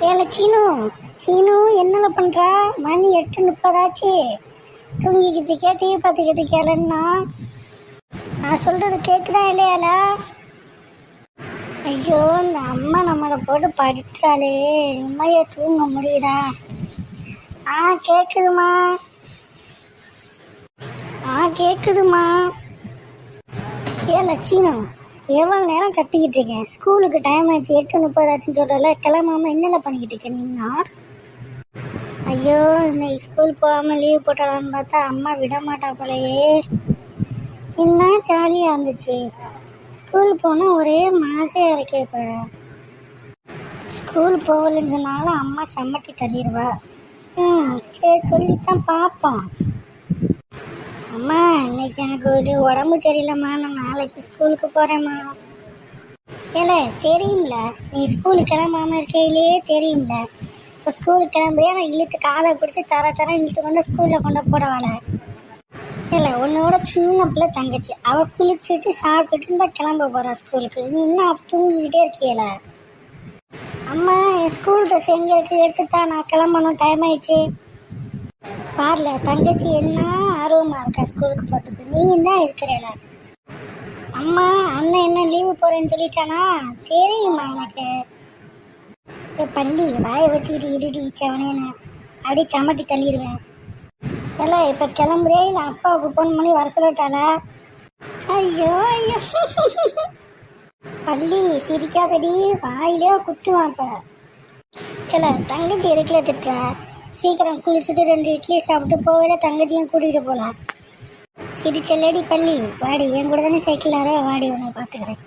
ஏல சீனு, சீனு என்னல பண்ணுறா? மணி 8:30 தூங்கிக்கிட்டு இருக்கே, டிவி பார்த்துக்கிட்டு இருக்கேலன்னா நான் சொல்கிறது கேட்குதா இல்லையாலா? ஐயோ, இந்த அம்மா நம்மளை போட்டு படுத்துறாளே, நிம்மதியாக தூங்க முடியுதா? கேட்குதுமா, கேட்குதுமா. ஏல சீனு, எவ்வளோ நேரம் கத்திக்கிட்டு இருக்கேன், ஸ்கூலுக்கு டைம் ஆயிடுச்சு, 8:30 சொல்கிறல, கிளம்பாம என்னல பண்ணிக்கிட்டு இருக்கேன் நீனா? ஐயோ, இன்னைக்கு ஸ்கூல் போகாமல் லீவ் போட்டாலான்னு பார்த்தா அம்மா விட மாட்டா போலையே. என்ன ஜாலியாக இருந்துச்சு, ஸ்கூல் போனால் ஒரே மாசையாக இருக்கு. இப்போ ஸ்கூல் போகலன்னு சொன்னாலும் அம்மா சம்மட்டி தள்ளிடுவா. சரி, சொல்லித்தான் பார்ப்போம். அம்மா, இன்னைக்கு எனக்கு ஒரு உடம்பு சரியில்லைம்மா, நான் நாளைக்கு ஸ்கூலுக்கு போகிறேம்மா. ஏல தெரியும்ல, நீ ஸ்கூலுக்கு கிளம்பாமல் இருக்கையிலேயே தெரியும்ல. இப்போ ஸ்கூலுக்கு கிளம்புறியா, நான் இழுத்து காலை பிடிச்சி தர இழுத்து கொண்டு ஸ்கூலில் கொண்டு போடவாள. இல்லை, உன்னோட சின்ன பிள்ளை தங்கச்சி, அவள் குளிச்சுட்டு சாப்பிட்டுட்டு இருந்தால் கிளம்ப போகிறா ஸ்கூலுக்கு. நீ இன்னும் தூங்கிக்கிட்டே இருக்கியல. அம்மா, என் ஸ்கூல் ட்ரெஸ் எங்கே இருக்குது, எடுத்துட்டா, நான் கிளம்பணும், டைம் ஆயிடுச்சு. பாருல, தங்கச்சி என்ன ஆர்வமாக இருக்கா ஸ்கூலுக்கு போகிறதுக்கு, நீயும் தான் இருக்கிறேல. அம்மா, அண்ணன் என்ன லீவு போகிறேன்னு சொல்லிட்டானா? தெரியுமா எனக்கு? பள்ளி வாயை வச்சுக்கிட்டு இருடி சவனேன்னு அப்படி சமட்டி தள்ளிடுவேன். எல்லாம் இப்போ கிளம்புறே, இல்லை அப்பாவுக்கு ஃபோன் பண்ணி வர சொல்லிட்டாளா? ஐயோ ஐயோ, பள்ளி சிரிக்காதடி, வாயிலே குத்துவான். இப்போ இல்லை, தங்கச்சி எதுக்குல திட்டுற? சீக்கிரம் குளிச்சுட்டு 2 இட்லி சாப்பிட்டு போகல, தங்கச்சியும் கூட்டிகிட்டு போகலாம். சிரிச்ச லேடி பள்ளி, வாடி, என் கூட தானே சைக்கிள் வாடி, உன்னை பார்த்துக்கிறேன்.